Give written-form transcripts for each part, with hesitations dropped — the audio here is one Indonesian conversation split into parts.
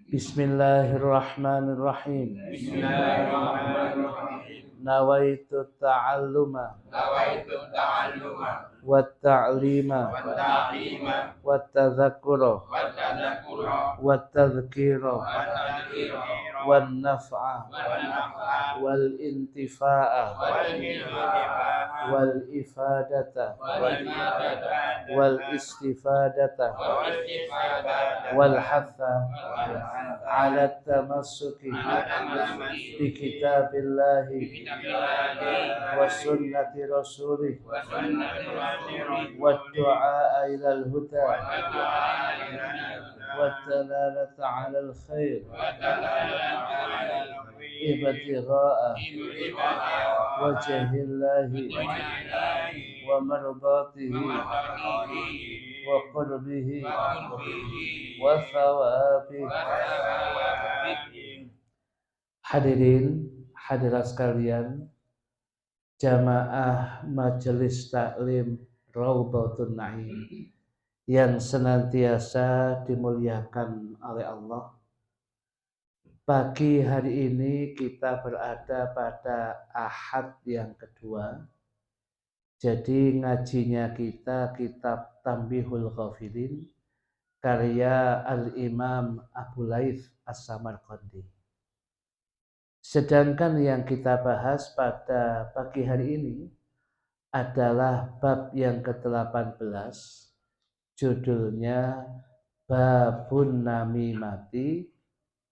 Bismillahirrahmanirrahim. Nawaitu ta'alluma wa ta'lima wa tadhakkura wa tadhkira wa naf'a wal intifa'a wal ifadata wal istifadata wal hatha ala tamassuki bi kitabillahi wa sunnati rasulih wa du'a ila al-huda wa dalalata ala al-khair ibtigha'a wajhillahi wa mardatihi wa qurbihi wa thawabihi. Hadirin hadirat sekalian, jamaah majelis taklim Raudhatun Naim yang senantiasa dimuliakan oleh Allah. Pagi hari ini kita berada pada Ahad yang kedua. Jadi ngajinya kita kitab Tanbihul Ghafilin karya Al-Imam Abu Laits As-Samarqandi. Sedangkan yang kita bahas pada pagi hari ini adalah bab yang ke-18, judulnya Babun Namimati,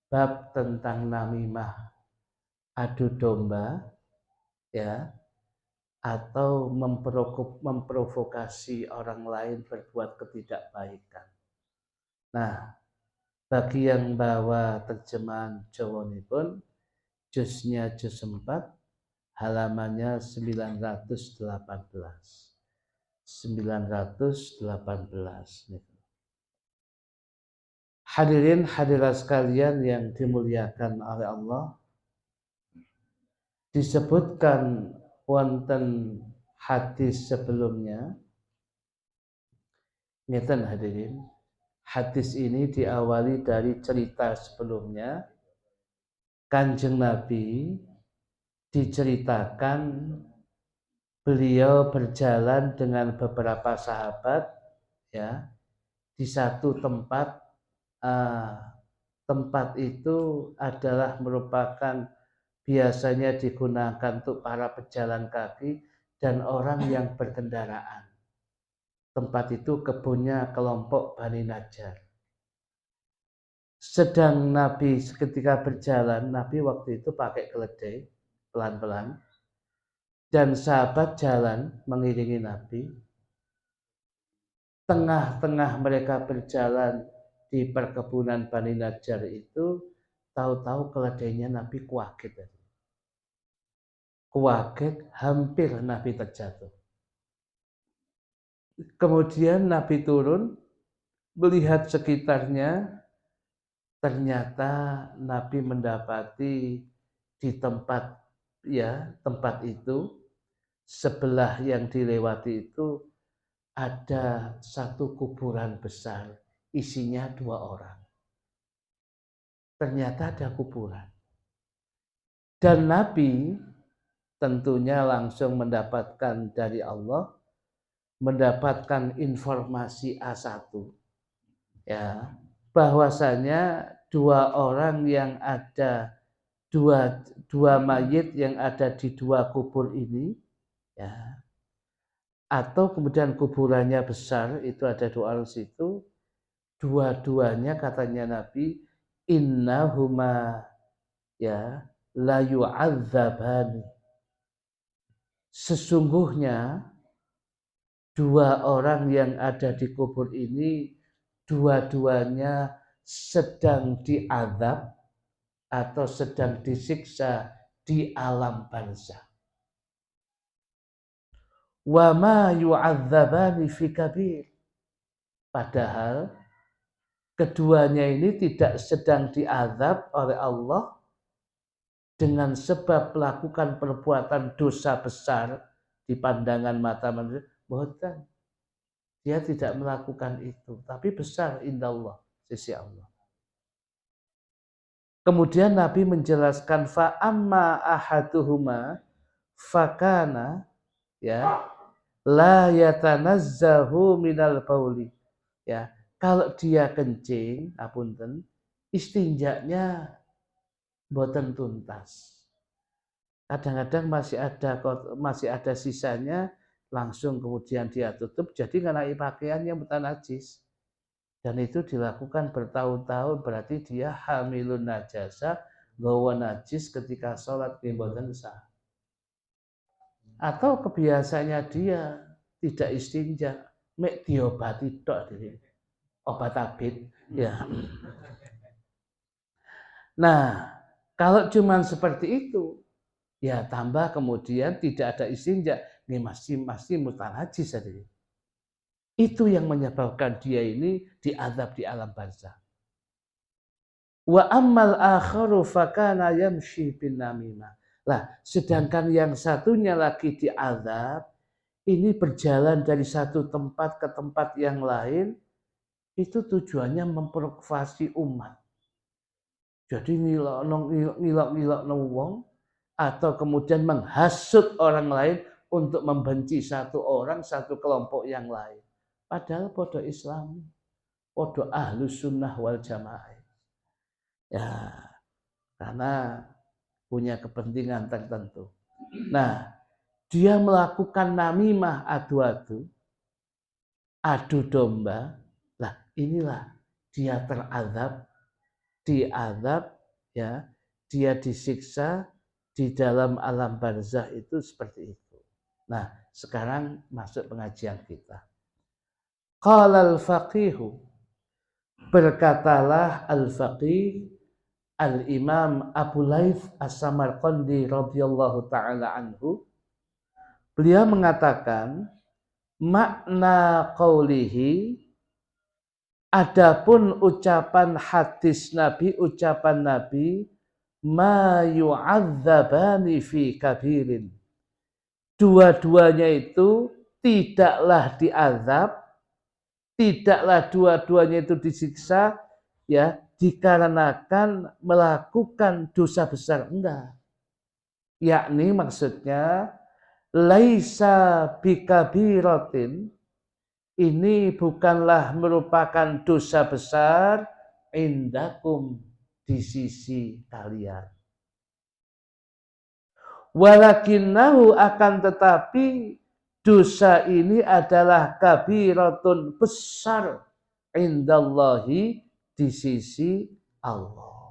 bab tentang namimah, adu domba, ya, atau memprovokasi orang lain berbuat ketidakbaikan. Nah, bagi yang bawa terjemahan Jawa pun juznya juz 4, halamannya 918. 918. Hadirin hadirat sekalian yang dimuliakan oleh Allah, disebutkan wonten hadis sebelumnya. Ngeten hadirin, hadis ini diawali dari cerita sebelumnya. Kanjeng Nabi diceritakan beliau berjalan dengan beberapa sahabat, ya, di satu tempat. Tempat itu adalah merupakan biasanya digunakan untuk para pejalan kaki dan orang yang berkendaraan. Tempat itu kebunnya kelompok Bani Najjar. Sedang Nabi ketika berjalan, Nabi waktu itu pakai keledai pelan-pelan, dan sahabat jalan mengiringi Nabi. Tengah-tengah mereka berjalan di perkebunan Bani Najjar itu, tahu-tahu keledainya Nabi kuaget. Kuaget, hampir Nabi terjatuh. Kemudian Nabi turun, melihat sekitarnya. Ternyata Nabi mendapati di tempat itu, sebelah yang dilewati itu ada satu kuburan besar, isinya 2 orang. Ternyata ada kuburan. Dan Nabi tentunya langsung mendapatkan dari Allah, mendapatkan informasi A1, ya, bahwasanya 2 orang yang ada, dua mayit yang ada di 2 kubur ini, ya, atau kemudian kuburannya besar, itu ada 2 orang situ, dua-duanya katanya Nabi, innahuma ya la yu'adzabani, sesungguhnya 2 orang yang ada di kubur ini dua-duanya sedang diazab atau sedang disiksa di alam barzakh. Wa ma yu'adzabani fi kabir. Padahal keduanya ini tidak sedang diazab oleh Allah dengan sebab melakukan perbuatan dosa besar di pandangan mata manusia. Bukan. Dia tidak melakukan itu, tapi besar indallah, sisi Allah. Kemudian Nabi menjelaskan fa amma ahaduhuma fakana ya la yatanazzahu minal bauli. Ya, kalau dia kencing, apunten, istinjaknya boten tuntas. Kadang-kadang masih ada sisanya, langsung kemudian dia tutup, jadi ngenai pakaian yang bukan najis. Dan itu dilakukan bertahun-tahun, berarti dia hamilun najasa, gawa najis ketika sholat boten sah. Atau kebiasaannya dia tidak istinja, mek diobati tok diri. Obat abid, ya. Nah, kalau cuma seperti itu, ya tambah kemudian tidak ada istinja, ini masih mutanajis tadi. Itu yang menyebabkan dia ini diazab di alam barzah. Wa ammal akharu fakana yamshi bin namimah. Lah, sedangkan yang satunya lagi diazab, ini berjalan dari satu tempat ke tempat yang lain, itu tujuannya memprovokasi umat. Jadi ngilok wong, atau kemudian menghasut orang lain untuk membenci satu orang, satu kelompok yang lain. Padahal podo Islam, podo ahlus sunnah wal jamaah. Ya, karena punya kepentingan tertentu. Nah, dia melakukan namimah adu-adu, adu domba. Lah, inilah dia diazab, ya, dia disiksa di dalam alam barzah itu seperti itu. Nah, sekarang masuk pengajian kita. Qala al-faqihu, berkatalah al-faqih Al-Imam Abu Laith As-Samarqandi radhiyallahu taala anhu, beliau mengatakan makna qaulihi, adapun ucapan hadis Nabi, ucapan Nabi, ma yu'adzabani fi kabirin, dua-duanya itu tidaklah diazab, tidaklah dua-duanya itu disiksa, ya, dikarenakan melakukan dosa besar, enggak. Yakni maksudnya laisa bikabiratin, ini bukanlah merupakan dosa besar indakum, di sisi kalian. Walakinnahu, akan tetapi dosa ini adalah kabiratun, besar, indallahi, di sisi Allah.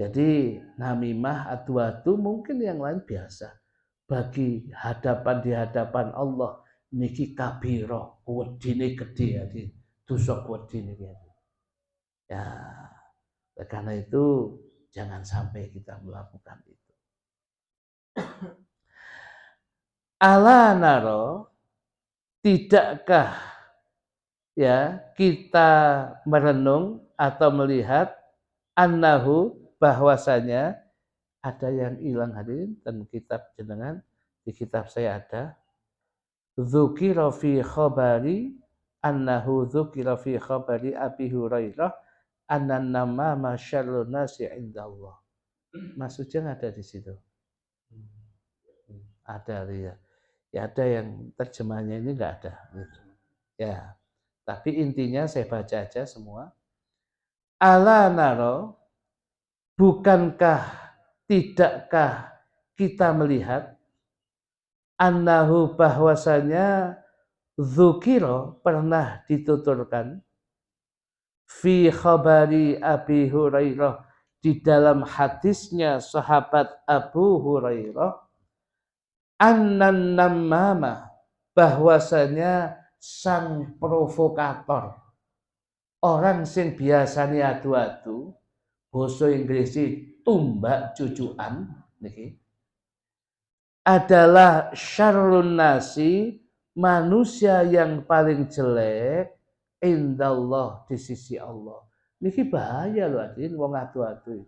Jadi namimah adu-adu mungkin yang lain biasa. Bagi di hadapan Allah niki kabiro, wedine gede ya, dosa wedine ya. Karena itu jangan sampai kita melakukan itu. Ala naro, tidakkah ya kita merenung atau melihat annahu, bahwasanya, ada yang hilang hadirin dan kitab jenengan, di kitab saya ada dzukira fi khabari annahu dzukira fi khabari Abi Hurairah anna namama syarrun nasi indallah. Mas Ujang ada di situ. Ada ya. Ya ada yang terjemahnya ini enggak ada. Ya. Tapi intinya saya baca aja semua. Ala naro, bukankah, tidakkah kita melihat, annahu, bahwasanya, dzukira, pernah dituturkan, fi khabari Abi Hurairah, di dalam hadisnya sahabat Abu Hurairah, annan namama, bahwasanya sang provokator, orang sing biasanya adu-adu, basa Inggris tumbak cucuan niki, adalah syarrun nasi, manusia yang paling jelek, indallah, di sisi Allah. Niki bahaya loh hadirin, wong adu-adu.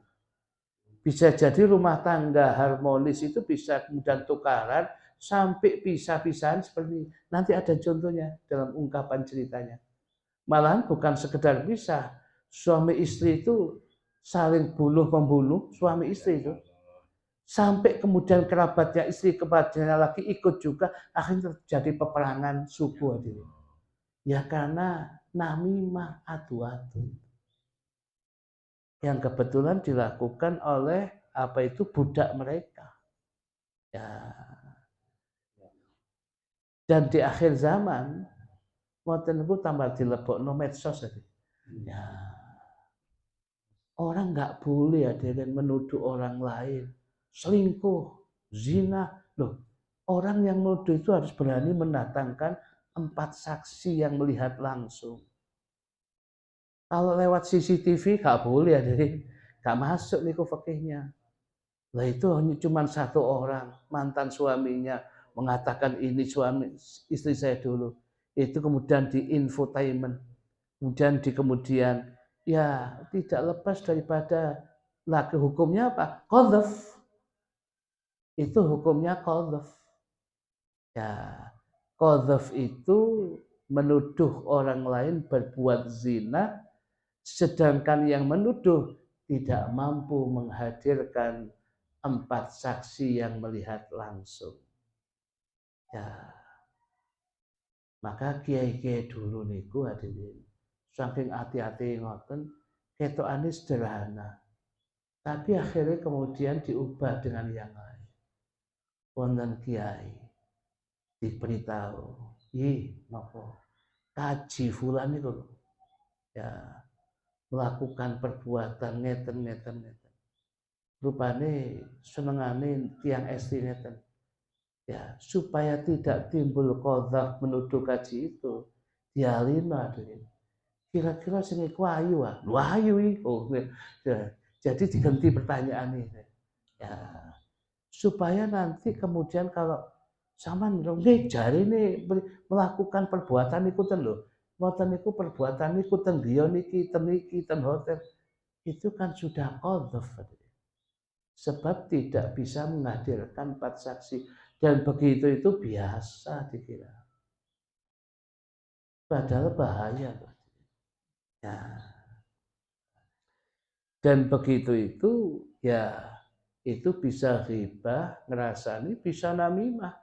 Bisa jadi rumah tangga harmonis itu bisa kemudian tukaran sampai pisah-pisahan seperti ini. Nanti ada contohnya dalam ungkapan ceritanya. Malahan bukan sekedar pisah, suami istri itu saling bunuh-membunuh suami istri itu. Sampai kemudian kerabatnya istri kepadanya lagi ikut juga, akhirnya terjadi peperangan suku hadirin. Ya karena namimah adu-adu. Yang kebetulan dilakukan oleh apa itu budak mereka. Ya. Dan di akhir zaman, ngoten niku tambah dilebokno medsos tadi. Ya. Orang nggak boleh hadirin menuduh orang lain selingkuh, zina. Loh, orang yang menuduh itu harus berani mendatangkan 4 saksi yang melihat langsung. Kalau lewat CCTV nggak boleh hadirin, nggak masuk niku fikihnya. Lah itu hanya cuma 1 orang, mantan suaminya mengatakan ini suami istri saya dulu. Itu kemudian di infotainment. Kemudian ya tidak lepas daripada laki hukumnya apa? Qadzaf. Itu hukumnya qadzaf. Ya, qadzaf itu menuduh orang lain berbuat zina sedangkan yang menuduh tidak mampu menghadirkan 4 saksi yang melihat langsung. Ya. Maka kiai-kiai dulu niku hadirin saking hati-hati ngoten ketokane sederhana. Tapi akhirnya kemudian diubah dengan yang lain. Wonten kiai diberitahu, "Ih, napa? Kaji fulan niku ya melakukan perbuatan ngeten. Rupane senengane tiang esti ngeten. Ya, supaya tidak timbul qadzaf menuduh kaji itu, dialino hadirin. Kira-kira sing iku ayu ah. Lho ayu iku. Ya, jadi diganti pertanyaan ini. Ya, supaya nanti kemudian kalau sampean nggih jarine melakukan perbuatan iku ten lho. Ngoten niku perbuatan niku ten griya niki, ten hotel. Itu kan sudah qadzaf. Sebab tidak bisa menghadirkan 4 saksi. Dan begitu itu biasa dikira. Padahal bahaya. Ya. Dan begitu itu ya itu bisa ghibah, ngerasani, bisa namimah.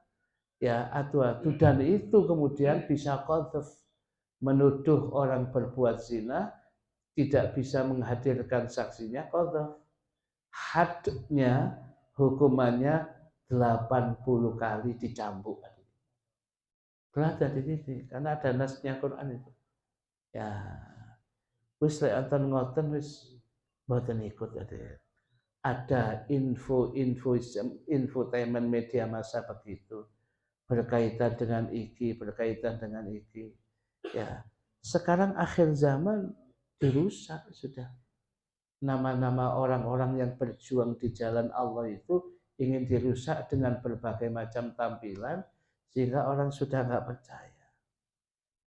Ya adu-adu dan itu kemudian bisa qadzaf. Menuduh orang berbuat zina tidak bisa menghadirkan saksinya qadzaf. Hadnya hukumannya 80 kali dicambuk. Berat dari ini karena ada nasnya Quran itu. Ya, wis lek anten ngoten wis mboten ikut ada. Ada infotainment media massa begitu berkaitan dengan iki. Ya, sekarang akhir zaman dirusak sudah. Nama-nama orang-orang yang berjuang di jalan Allah itu ingin dirusak dengan berbagai macam tampilan sehingga orang sudah nggak percaya.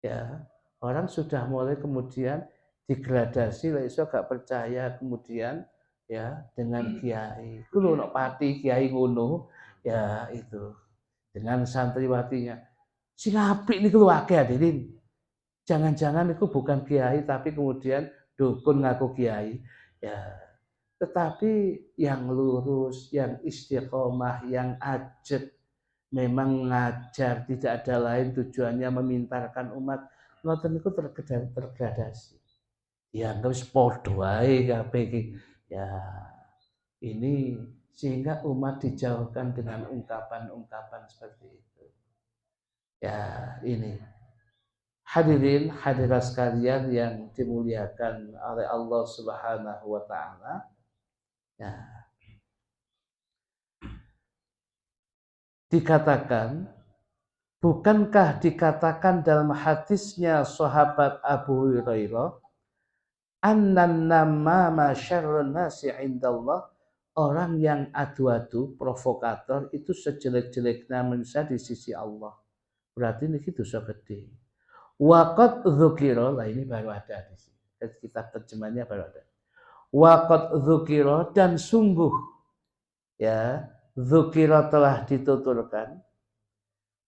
Ya, orang sudah mulai kemudian degradasi lah iso gak percaya kemudian ya dengan kiai. Kulo nok pati kiai ngono ya itu dengan santriwatinya. Sing apik niku akeh hadirin. Jangan-jangan itu bukan kiai tapi kemudian dukun ngaku kiai. Ya, tetapi yang lurus, yang istiqomah, yang ajak memang mengajar, tidak ada lain tujuannya memintarkan umat. Ngoten niku tergradasi. Ya wis padha wae kabeh iki. Ya ini sehingga umat dijauhkan dengan ungkapan-ungkapan seperti itu. Ya ini. Hadirin hadirat sekalian yang dimuliakan oleh Allah Subhanahu wa taala. Ya. Dikatakan, bukankah dikatakan dalam hadisnya sahabat Abu Hurairah, annan namama syarrun nasi indallah, orang yang adu-adu, provokator itu sejelek-jeleknya manusia di sisi Allah. Berarti ini dosa gede. Waqad dzukira, lah ini baru ada di sini. Kitab terjemahnya baru ada. Waqad dzukira dan sungguh ya, dzukira telah dituturkan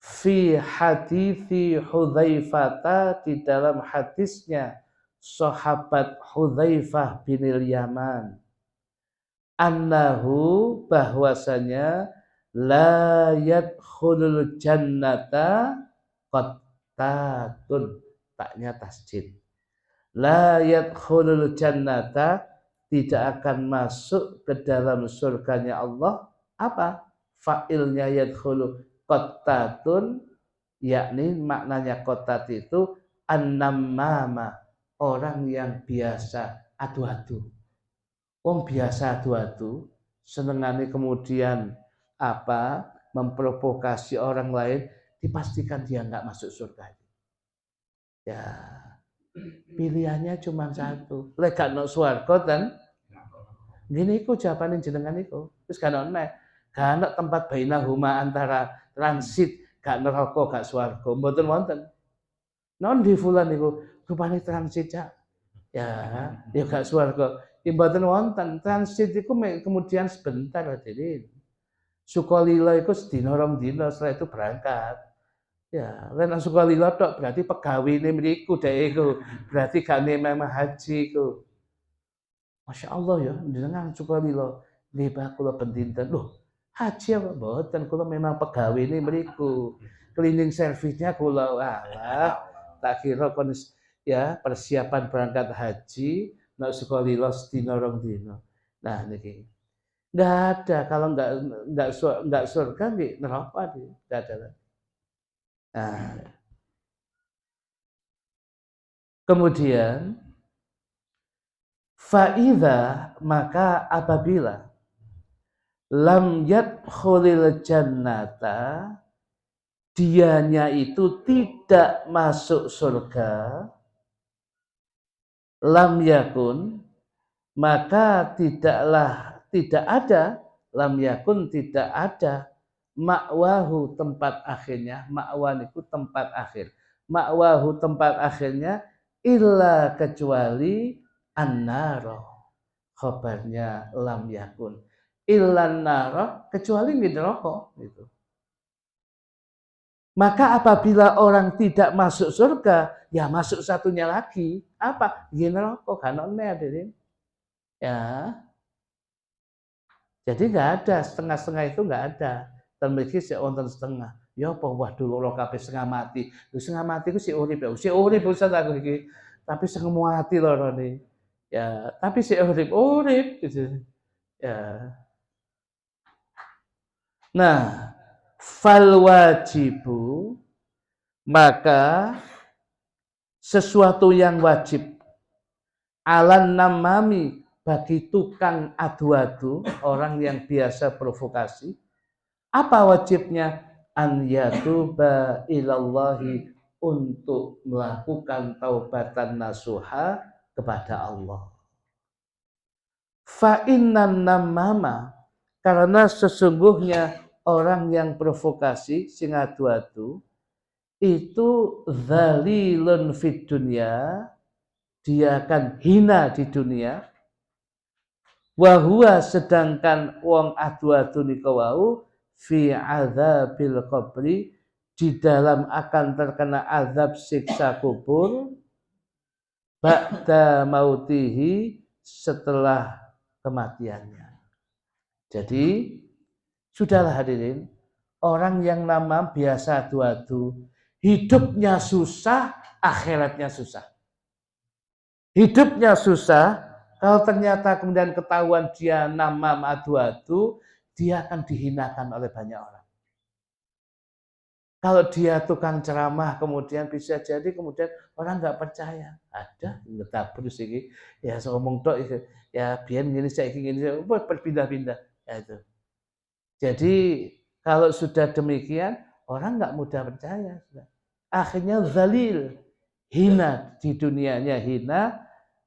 fi hadithi Hudzaifah di dalam hadisnya sahabat Hudzaifah bin Yaman, annahu bahwasanya la yadkhulul jannata qattatun, taknya tasjid, la yadkhulul jannata, tidak akan masuk ke dalam surganya Allah. Apa fa'ilnya yadkhulu? Qattatun, yakni maknanya qattat itu an-nammama, orang yang biasa adu-adu. Wong biasa adu-adu, senengane kemudian apa? Memprovokasi orang lain, dipastikan dia nggak masuk surga. Ya, pilihannya cuma satu. Lek gak ono swarga ten, ngene iku jawabane jenengan iku. Wis gak ono nek, gak ono tempat bainahuma antara transit, gak neraka, gak swarga, mboten wonten. Non di fulan iku rupane transit, Cak. Ya gak swarga. Ya mboten wonten. Transit iku kemudian sebentar hadirin. Sukolilo iku sedina rong dina, setelah itu berangkat. Ya, lan sukolilo tok berarti pegawine mriku dhek iku. Berarti gak memang haji iku. Masya Allah ya, jenengan sukolilo nggih Pak kula bendinten. Loh, haji apa mboten, kula memang pegawine mriku. Cleaning service-nya kula alah. Tak kira kon ya persiapan berangkat haji nek sukolilo sedina rong dina. Nah niki. Enggak ada, kalau enggak surga nggih neraka nggih, enggak ada. Nah, kemudian faidha, maka apabila lam yadkhulil jannata, dianya itu tidak masuk surga, lam yakun, maka tidak ada, lam yakun tidak ada, ma'wahu tempat akhirnya, ma'wan itu tempat akhir, ma'wahu tempat akhirnya, illa kecuali an-naro, khabarnya lam yakun, illan naro, kecuali neraka gitu. Maka apabila orang tidak masuk surga, ya masuk satunya lagi, apa? Neraka, kan hadirin. Ya. Jadi nggak ada setengah-setengah, itu nggak ada. Dan mriki sik wonten setengah. Ya apa waduh loro kabeh setengah mati. Lho setengah mati ku sik urip ya. Sik urip Ustaz aku iki. Tapi setengah mati lorone. Ya, tapi sik urip gitu. Ya. Nah, fal wajibu, maka sesuatu yang wajib alan namami, bagi tukang adu-adu, orang yang biasa provokasi. Apa wajibnya? An yatuba ilallahi, untuk melakukan taubatan nasuha kepada Allah. Fa innan namama, karena sesungguhnya orang yang provokasi sing adu-adu itu dzalilun fid dunya, dia akan hina di dunia. Wahua, sedangkan wong adu-adu nika wau fi adzabil qabri, di dalam akan terkena azab siksa kubur, ba'da mautihi, setelah kematiannya. Jadi sudahlah hadirin, orang yang nama biasa adu-adu, hidupnya susah, akhiratnya susah. Hidupnya susah, kalau ternyata kemudian ketahuan dia namam adu-adu, dia akan dihinakan oleh banyak orang. Kalau dia tukang ceramah, kemudian bisa jadi kemudian orang nggak percaya. Ada ngetabrus ini, ya ngomong tok, ya biar gini saya ingin gini, berpindah-pindah. Ya itu. Jadi kalau sudah demikian, orang nggak mudah percaya. Akhirnya zalil, hina di dunianya, hina,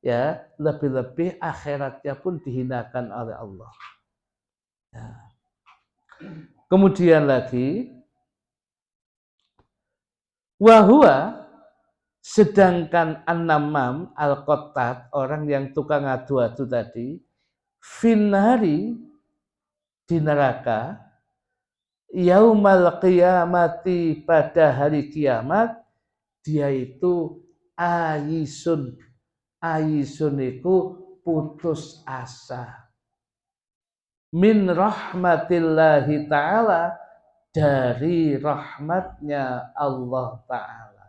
ya lebih-lebih akhiratnya pun dihinakan oleh Allah. Ya. Kemudian lagi, wahua, sedangkan an-namam al-qattat, orang yang tukang adu-adu tadi, finnari, di neraka, yaumal qiyamati, pada hari kiamat, dia itu ayisun, Aisun iku putus asa. Min rahmatillahi ta'ala, dari rahmatnya Allah Ta'ala.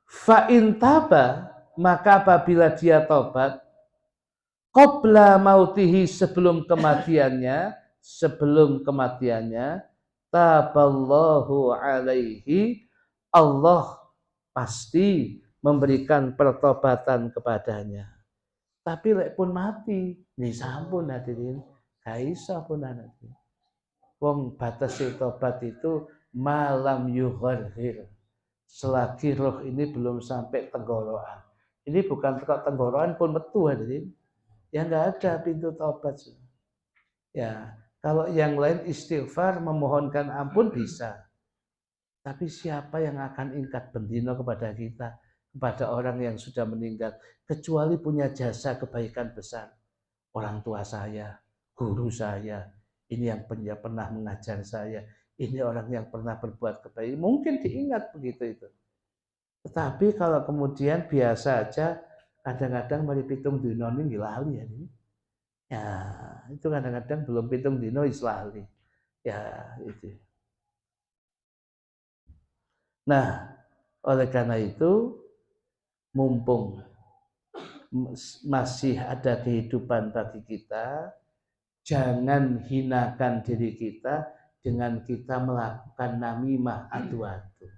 Fa'in taba, maka apabila dia tobat, qabla mautihi, sebelum kematiannya, taballahu alaihi, Allah pasti memberikan pertobatan kepadanya. Tapi lek pun mati, nih sampun hadirin, kaisa pun nanti. Wong batas tobat itu malam yugharhir, selagi roh ini belum sampai tenggorokan. Ini bukan tenggorokan pun metu hadirin. Ya enggak ada pintu tobat. Ya, kalau yang lain istighfar, memohonkan ampun bisa. Tapi siapa yang akan ingkat bendino kepada kita, kepada orang yang sudah meninggal, kecuali punya jasa kebaikan besar. Orang tua saya, guru saya, ini yang pernah mengajar saya, ini orang yang pernah berbuat kebaikan, mungkin diingat begitu itu. Tetapi kalau kemudian biasa aja, kadang-kadang mari pitung dino ini lali ya. Ya, itu kadang-kadang belum pitung dino lali. Ya, itu. Nah, oleh karena itu, mumpung masih ada kehidupan bagi kita, jangan hinakan diri kita dengan kita melakukan namimah adu-adu.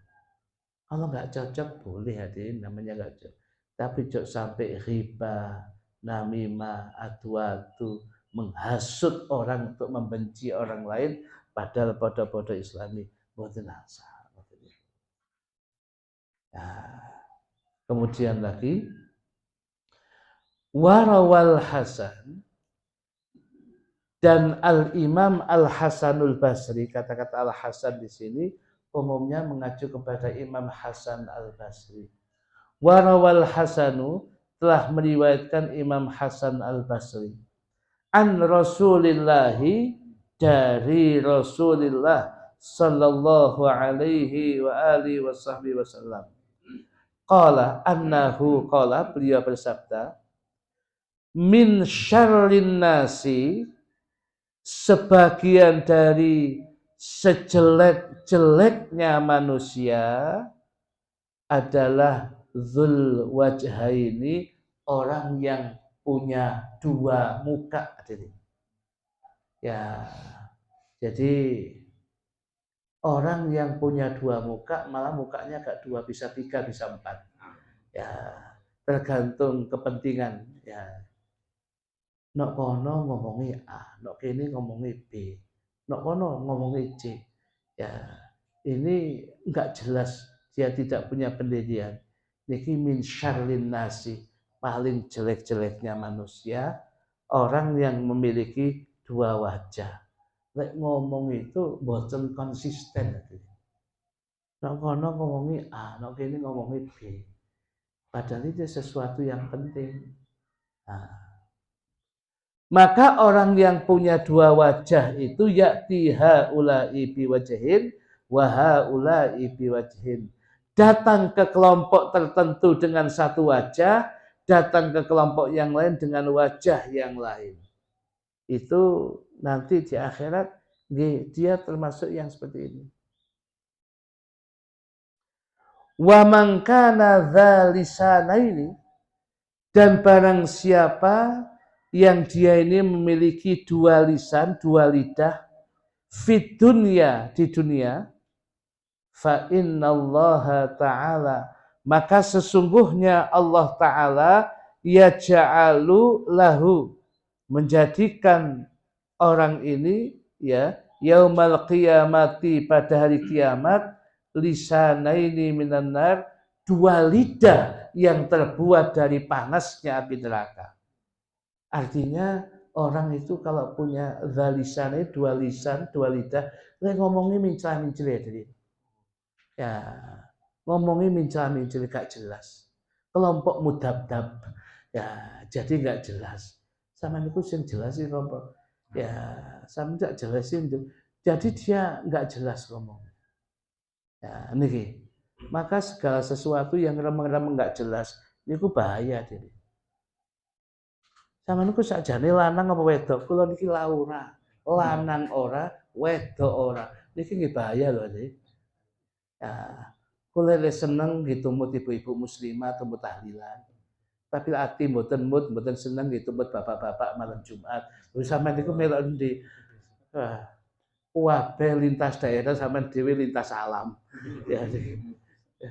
Kalau nggak cocok boleh hadirin, namanya nggak cocok. Tapi jangan sampai riba, namimah, adu-adu, menghasut orang untuk membenci orang lain, padahal pada Islami boten asal. Nah, kemudian lagi, warawal Hasan, dan Al-Imam Al-Hasanul Basri, kata-kata Al-Hasan di sini umumnya mengacu kepada Imam Hasan Al-Basri. Warawal Hasanu, telah meriwayatkan Imam Hasan Al-Basri. An Rasulillahi, dari Rasulullah sallallahu alaihi wa alihi wasallam. Qala annahu qala, beliau bersabda, min syarrin nasi, sebagian dari sejelek-jeleknya manusia adalah dzul wajhaini, orang yang punya dua muka. Ya, jadi orang yang punya dua muka, malah mukanya gak dua, bisa tiga, bisa empat. Ya, tergantung kepentingan. Ya, nok kono ngomongi A, nok kene ngomongi B, nok kono ngomongi C. Ya, ini enggak jelas, dia tidak punya pendirian. Niki min syarlin nasi, paling jelek-jeleknya manusia, orang yang memiliki dua wajah. Lek ngomong itu boten konsisten. Nok kono ngomongi A, nok kene ngomongi B. Padahal itu sesuatu yang penting. Nah, maka orang yang punya dua wajah itu ya'ti haula'i biwajhin wa haula'i biwajhin. Datang ke kelompok tertentu dengan satu wajah, datang ke kelompok yang lain dengan wajah yang lain. Itu nanti di akhirat dia termasuk yang seperti ini. Wa man kana dzalisanaini, dan barang siapa yang dia ini memiliki dua lisan, dua lidah, fit dunya, di dunia, fa innallaha ta'ala, maka sesungguhnya Allah Ta'ala yaj'alu lahu, menjadikan orang ini ya yaumal qiyamati, pada hari kiamat, lisanaini minan nar, dua lidah yang terbuat dari panasnya api neraka. Artinya orang itu kalau punya dzalisane, dua lisan, dua lidah, ngomongnya mincela-mincele. Ya, ngomongnya mincela-mincele gak jelas. Kelompok mudabdab. Ya, jadi gak jelas. Sama niku sing jelas sih kelompok. Ya, sama gak jelasin. Jadi dia gak jelas ngomong. Ya, niki. Maka segala sesuatu yang remeng-remeng gak jelas, niku bahaya diri. Sampeyan niku sakjane lanang apa wedok? Kula niki laura. Lanang ora, wedok ora. Niki nggih bahaya lho, Dik. Ya, kula seneng ditumut ibu-ibu muslimah tumut tahlilan. Tapi ati mboten seneng ditumut bapak-bapak malam Jumat. Lha sampeyan niku melok endi? Wah, kabeh lintas daerah sampeyan dhewe lintas alam. Ya, ya.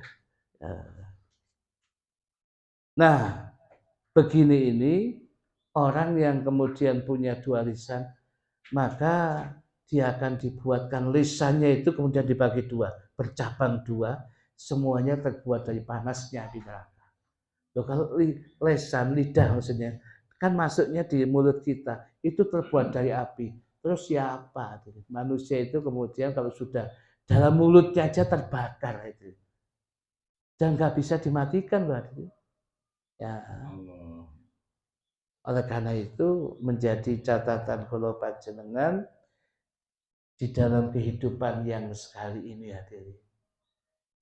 Nah, begini ini orang yang kemudian punya dua lisan, maka dia akan dibuatkan lisannya itu kemudian dibagi dua, bercabang dua, semuanya terbuat dari panasnya di neraka. Loh, kalau lisan, lidah maksudnya, kan masuknya di mulut kita, itu terbuat dari api. Terus siapa? Manusia itu kemudian kalau sudah dalam mulutnya aja terbakar itu. Dan nggak bisa dimatikan loh. Ya. Oleh karena itu menjadi catatan kula panjenengan di dalam kehidupan yang sekali ini hadirin.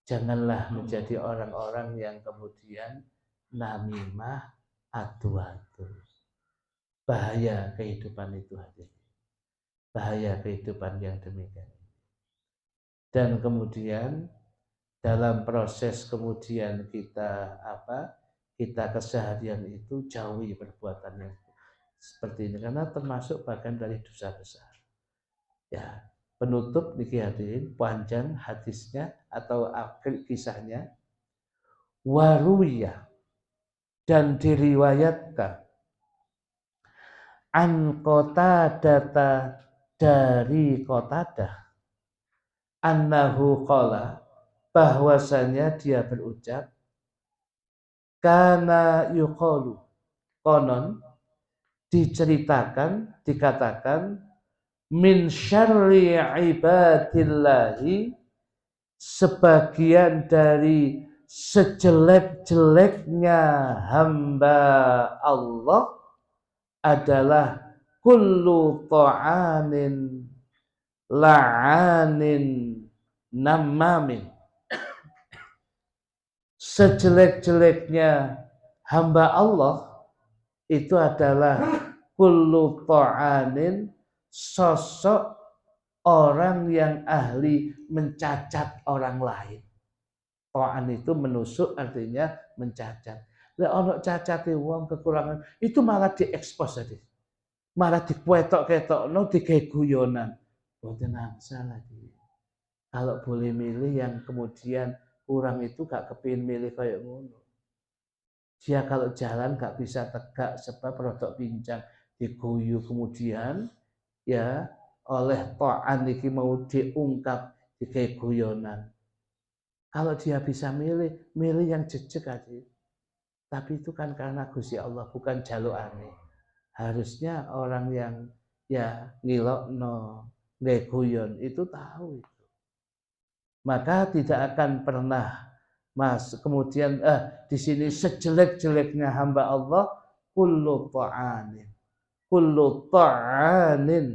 Janganlah menjadi orang-orang yang kemudian namimah adu-adu. Bahaya kehidupan itu hadirin. Bahaya kehidupan yang demikian. Dan kemudian dalam proses kemudian kita kita keseharian itu jauhi perbuatan yang seperti ini karena termasuk bagian dari dosa besar. Ya, penutup niki hadirin panjang hadisnya atau akhir kisahnya. Waruya dan diriwayatkan an Qatadah dari Qatadah annahu qala bahwasanya dia berucap kana yuqalu konon diceritakan dikatakan min syarri ibadillahi sebagian dari sejelek-jeleknya hamba Allah adalah kullu ta'anin la'anin namamin. Sejelek-jeleknya hamba Allah itu adalah kullu ta'anin, sosok orang yang ahli mencacat orang lain. Ta'an itu menusuk artinya mencacat. Lah ono cacate wong kekurangan itu malah diekspos tadi. Malah diketok-ketokno digawe guyonan. Mboten salah iki. Kalau boleh milih yang kemudian kurang itu gak kepingin milih kayak ngono. Dia kalau jalan gak bisa tegak sebab rodok pincang, diguyu kemudian ya oleh ta'an iki mau diungkap digawe guyonan. Kalau dia bisa milih yang jejeg aja. Tapi itu kan karena Gusti Allah bukan jalukane. Harusnya orang yang ya ngilokno, guyon itu tahu itu. Maka tidak akan pernah kemudian di sini sejelek-jeleknya hamba Allah kullu ta'anin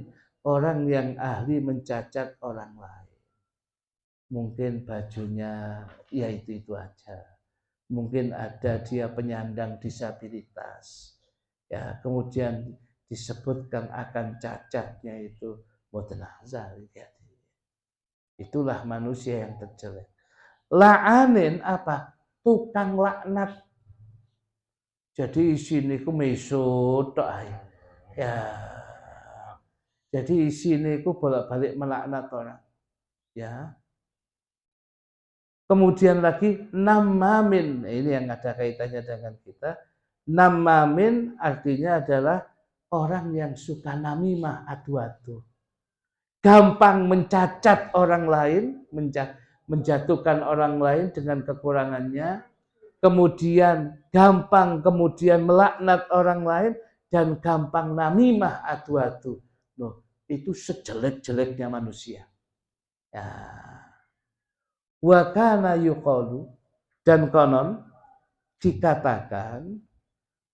orang yang ahli mencacat orang lain. Mungkin bajunya ya itu aja. Mungkin ada dia penyandang disabilitas. Ya, kemudian disebutkan akan cacatnya itu mboten azal ya. Itulah manusia yang terjelek. La'anin apa? Tukang laknat. Jadi isine ku mesut tok ae. Ya. Jadi isine ku bolak-balik melaknat orang. Ya. Kemudian lagi namamin. Ini yang ada kaitannya dengan kita. Namamin artinya adalah orang yang suka namimah, adu-adu. Gampang mencacat orang lain, menjatuhkan orang lain dengan kekurangannya, kemudian gampang kemudian melaknat orang lain dan gampang namimah adu-adu. Loh, itu sejelek-jeleknya manusia. Ya. Wa kana yuqalu dan konon dikatakan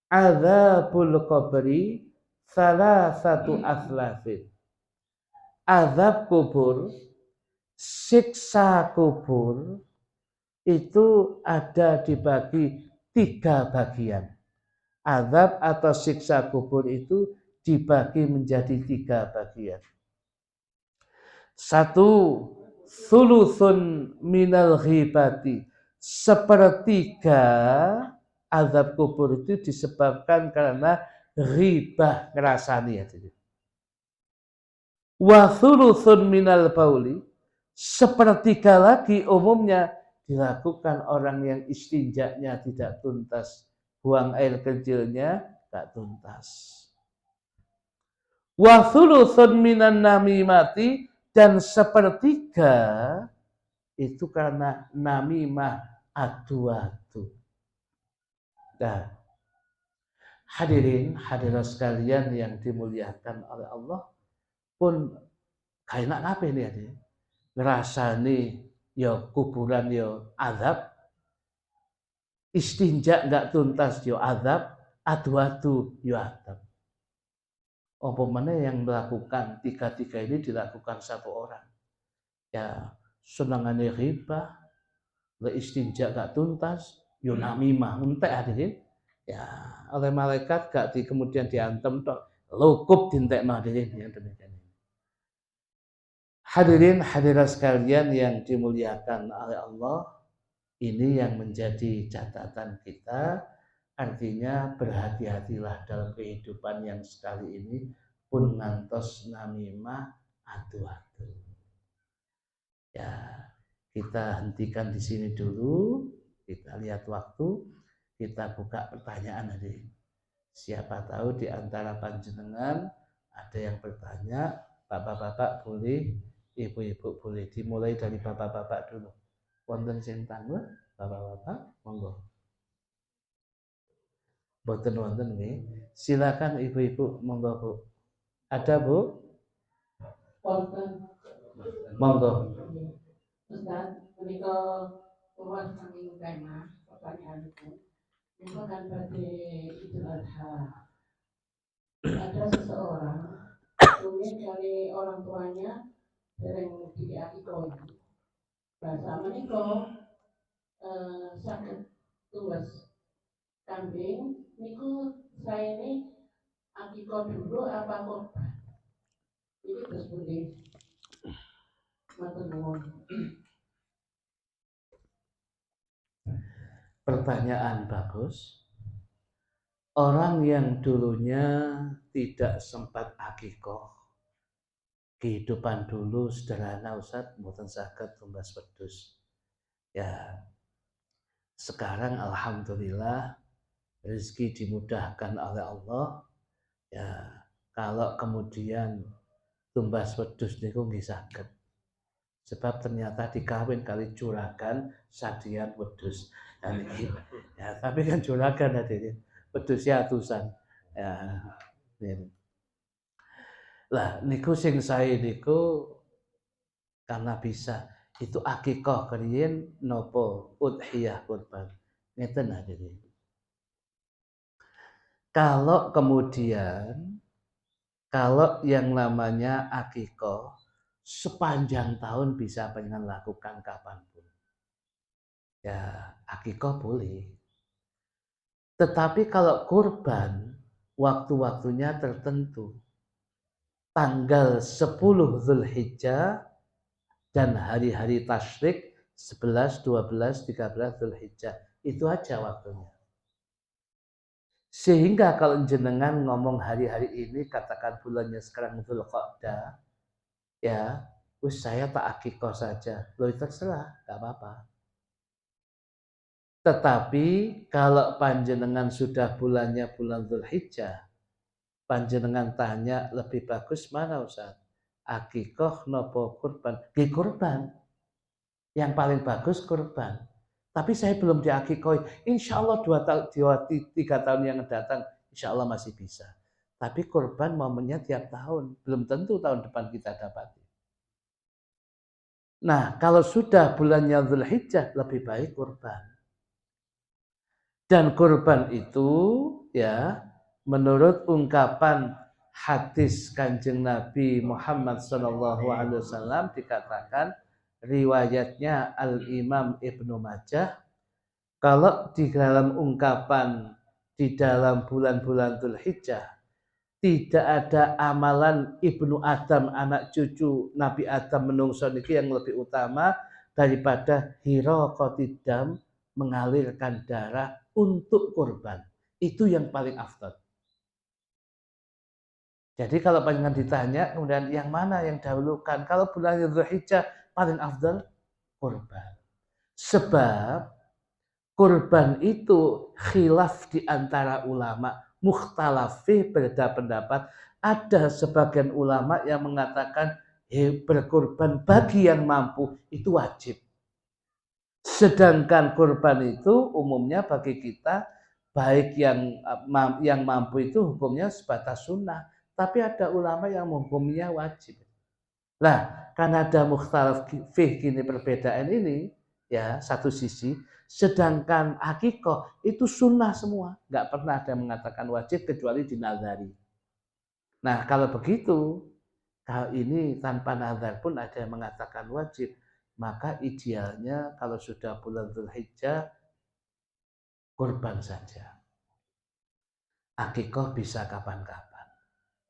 adzabul qabri salasatu aslafin. Azab kubur, siksa kubur itu ada dibagi 3 bagian. Azab atau siksa kubur itu dibagi menjadi 3 bagian. 1, sulusun minal ghibati. 1/3 azab kubur itu disebabkan karena ghibah, ngerasani ya. Wa sulusun minal bauli. 1/3 lagi umumnya dilakukan orang yang istinjaknya tidak tuntas, buang air kecilnya tak tuntas. Wa thuluthun minan namimati, dan 1/3 itu karena namimah, adu-adu. Nah, hadirin hadirat sekalian yang dimuliakan oleh Allah, pun kainak kabeh nih ya. Ngerasani ya kuburan ya azab, istinja enggak tuntas ya azab, adu-adu ya azab. Apa mana yang melakukan 3 ini dilakukan 1 orang. Ya senangane ghibah, le istinja gak tuntas, yo namimah entek hadirin. Ya oleh malaikat gak kemudian diantem tok, lukup dintekno hadirin yang demikian. Hadirin hadirat sekalian yang dimuliakan oleh Allah, ini yang menjadi catatan kita. Artinya berhati-hatilah dalam kehidupan yang sekali ini pun ngantos namimah adu-adu. Ya, kita hentikan di sini dulu. Kita lihat waktu. Kita buka pertanyaan hari. Siapa tahu di antara panjenengan ada yang bertanya. Bapak-bapak boleh, ibu-ibu boleh. Dimulai dari bapak-bapak dulu. Wonten sing tangguh, bapak-bapak, monggo. Boten wonten nggih. Silakan ibu-ibu, monggo Bu. Ada Bu? Wonten. Monggo. Ustaz, menika keluar saking tema pertanyaan itu. Itu kan pada Idul Adha. Ada seseorang mungkin dari orang tuanya sering diakikoi. Bahasa menika saged tumbas kambing niku saya ini akikah dulu apa korban? Ini terus pundi? Matur nuwun. Pertanyaan bagus. Orang yang dulunya tidak sempat akikoh, kehidupan dulu sederhana Ustaz, mboten saged tumbas wedhus. Ya, sekarang alhamdulillah rezeki dimudahkan oleh Allah. Ya, kalau kemudian tumbas wedhus niku nggih saged. Sebab ternyata dikawin kali juragan sadian wedhus. Ya, tapi kan juragan hadirin. Wedhusnya atusan. Ya. Lah niku sing sae niku karena bisa itu akikah keriyen napa udhiyah kurban. Ngeten hadirin. Kalau kemudian kalau yang namanya akikah sepanjang tahun bisa pengen lakukan kapanpun. Ya, akikah boleh. Tetapi kalau kurban, waktu-waktunya tertentu. Tanggal 10 Zulhijjah dan hari-hari tasyrik 11, 12, 13 Zulhijjah. Itu aja waktunya. Sehingga kalau jenengan ngomong hari-hari ini, katakan bulannya sekarang Dzulqa'dah, ya, wis saya tak akikah saja. Loh terserah, gak apa-apa. Tetapi kalau panjenengan sudah bulannya bulan Dzulhijjah, panjenengan tanya lebih bagus mana Ustaz? Akikah nopo kurban? Di kurban. Yang paling bagus kurban. Tapi saya belum diakikoi. Insya Allah 3 tahun yang datang, insya Allah masih bisa. Tapi kurban momennya tiap tahun. Belum tentu tahun depan kita dapati. Nah, kalau sudah bulannya Dzulhijjah, lebih baik kurban. Dan kurban itu ya menurut ungkapan hadis Kanjeng Nabi Muhammad SAW dikatakan riwayatnya Al-Imam Ibnu Majah, Kalau di dalam ungkapan di dalam bulan-bulan Dzulhijjah tidak ada amalan Ibnu Adam, anak cucu Nabi Adam menungso niki yang lebih utama daripada hiraqatid dam, mengalirkan darah untuk kurban. Itu yang paling afdal. Jadi kalau panjenengan ditanya kemudian yang mana yang dahulukan? Kalau bulan Dzulhijjah paling afdal kurban. Sebab kurban itu khilaf di antara ulama, mukhtalafih, berbeda pendapat. Ada sebagian ulama yang mengatakan berkurban bagi yang mampu itu wajib. Sedangkan kurban itu umumnya bagi kita baik yang mampu itu hukumnya sebatas sunnah, tapi ada ulama yang hukumnya wajib. Nah, karena ada mukhtalaf gini perbedaan ini, ya satu sisi, sedangkan akikoh itu sunnah semua, nggak pernah ada yang mengatakan wajib kecuali dinazari. Nah, kalau begitu, kalau ini tanpa nazar pun ada yang mengatakan wajib, maka idealnya kalau sudah bulan Dzulhijjah kurban saja. Akikoh bisa kapan-kapan.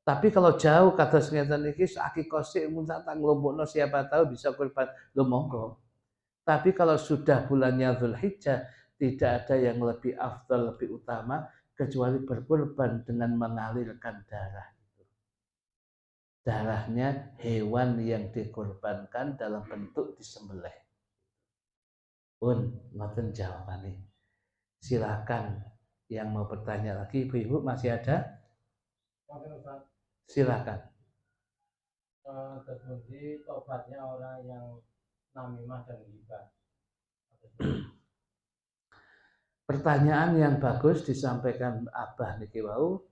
Tapi kalau jauh kata ngeten iki akikoh sik mun sak nglompokno siapa tahu bisa kurban. Lho monggo. Tapi kalau sudah bulannya Dzulhijjah tidak ada yang lebih afdal, lebih utama kecuali berkurban dengan mengalirkan darah. Darahnya hewan yang dikorbankan dalam bentuk disembelih. Pun ngoten jawabannya. Silakan yang mau bertanya lagi, Ibu-ibu masih ada? Silakan. Terpuji tobatnya orang yang namimah dan ghibah. Pertanyaan yang bagus disampaikan Abah niki wau.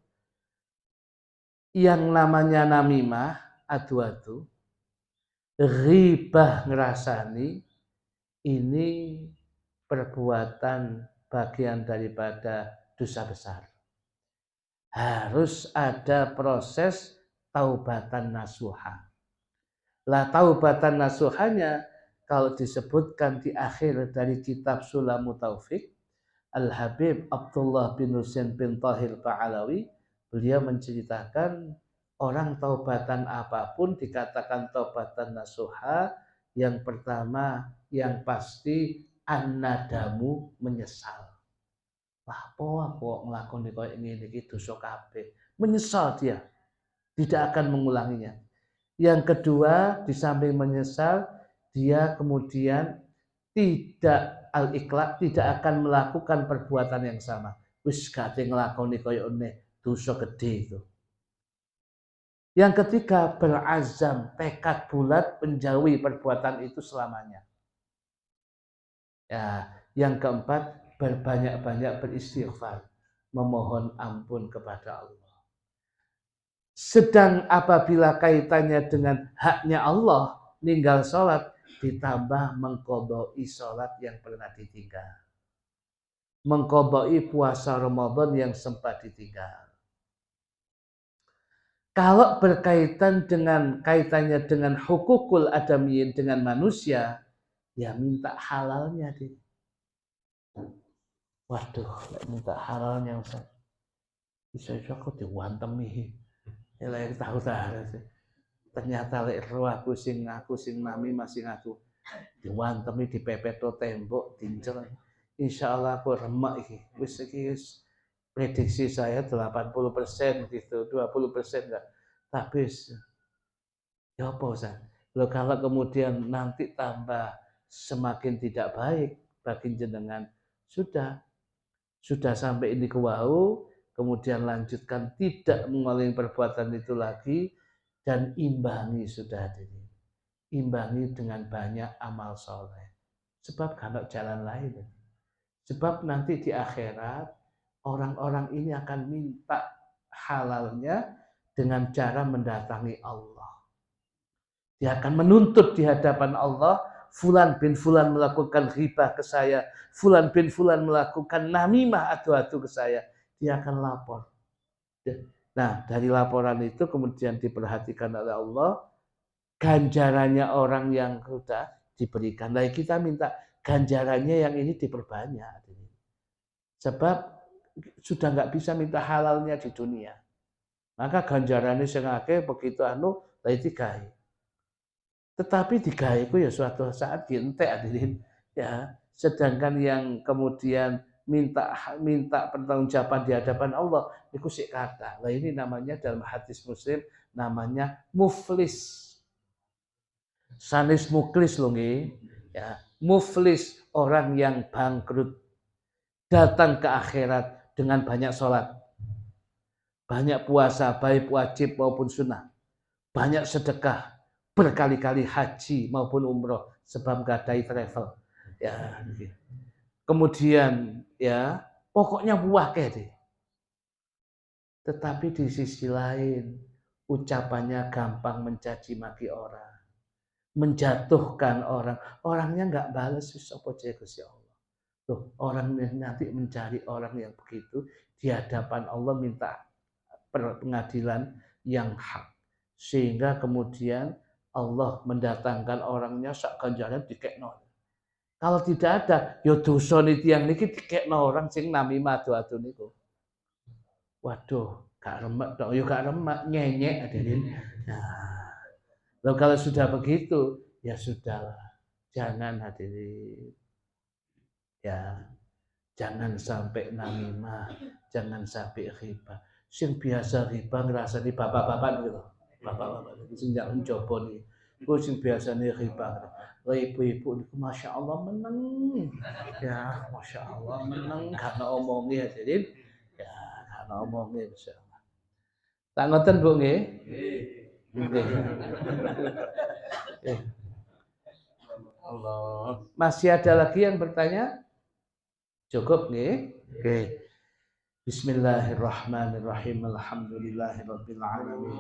Yang namanya namimah, adu-adu, ghibah ngerasani, ini perbuatan bagian daripada dosa besar. Harus ada proses taubatan nasuha. Lah taubatan nasuhanya kalau disebutkan di akhir dari kitab Sulamu Taufik, Al-Habib Abdullah bin Husain bin Tahir Ba'alawi, beliau menceritakan orang taubatan apapun dikatakan taubatan nasuha, yang pertama yang pasti an-nadamu, menyesal. Apa nglakoni koyo ngene iki dosa kabeh. Menyesal dia, tidak akan mengulanginya. Yang kedua, di samping menyesal, dia kemudian tidak al-iqla', tidak akan melakukan perbuatan yang sama. Wis gak nglakoni koyo ngene, dosa gede itu. Yang ketiga, berazam, tekad bulat menjauhi perbuatan itu selamanya. Ya, yang keempat, berbanyak-banyak beristighfar, memohon ampun kepada Allah. Sedang apabila kaitannya dengan haknya Allah, ninggal sholat, ditambah mengqadai sholat yang pernah ditinggal, mengqadai puasa Ramadan yang sempat ditinggal. Kalau berkaitan dengan kaitannya dengan hukukul adamiyin, dengan manusia, ya minta halalnya deh. Waduh, minta halalnya Ustaz. Bisa kok diwantemi. Ya lek tahu sih. Ternyata lek ro aku sing nami masih aku diwantemi dipepet tembok dincel. Insyaallah aku remek iki. Wis iki prediksi saya 80% gitu, 20% enggak. Tapi ya apa Ustaz? Loh kalau kemudian nanti tambah semakin tidak baik bagi jenengan, sudah sampai ini ke wau, kemudian lanjutkan tidak mengulangi perbuatan itu lagi, dan imbangi sudah ini. Imbangi dengan banyak amal soleh. Sebab kalau jalan lain. Sebab nanti di akhirat, orang-orang ini akan minta halalnya dengan cara mendatangi Allah. Dia akan menuntut di hadapan Allah, Fulan bin Fulan melakukan ghibah ke saya, Fulan bin Fulan melakukan namimah adu-adu ke saya. Dia akan lapor. Nah, dari laporan itu kemudian diperhatikan oleh Allah, ganjarannya orang yang sudah diberikan. Nah, kita minta ganjarannya yang ini diperbanyak. Sebab sudah nggak bisa minta halalnya di dunia. Maka ganjarannya sing akeh begitu lagi digawe. Tetapi digawe ku ya suatu saat dientek hadirin. Ya, sedangkan yang kemudian minta pertanggungjawaban di hadapan Allah itu sik kata. Lah ini namanya dalam hadis Muslim namanya muflis. Sanis muklis loh nggih. Ya, muflis orang yang bangkrut datang ke akhirat dengan banyak sholat, banyak puasa baik wajib maupun sunnah, banyak sedekah, berkali-kali haji maupun umroh sebab gadai travel. Ya, kemudian ya pokoknya buah deh. Tetapi di sisi lain ucapannya gampang mencaci maki orang, menjatuhkan orang, orangnya nggak balas sapa Gusti Allah. Tuh, orang nanti mencari orang yang begitu di hadapan Allah minta pengadilan yang hak, sehingga kemudian Allah mendatangkan orangnya sak ganjaran dikekno. Kalau tidak ada, ya dosa niki yang niki dikekno orang sing namimah adu-adu niku. Waduh, gak remek dong, ya gak remek, nyenyek hadirin. Nah, lalu kalau sudah begitu, ya sudahlah, jangan hadirin. Ya, jangan sampai namimah, jangan sampai ghibah. Sing biasa ghibah ngrasani bapak-bapak gitu. Bapak-bapak sing ndak mencoba nih. Ku sing biasane ghibah. Lah ibu-ibu niku masyaallah meneng. Ya, masyaallah meneng karena omongnya hadirin. Ya, karena omongnya masyaallah. Tak ngoten Bu nggih? Nggih. Allah. Masih ada lagi yang bertanya? Cukup nggih? Oke. Bismillahirrahmanirrahim. Alhamdulillahirabbil alamin.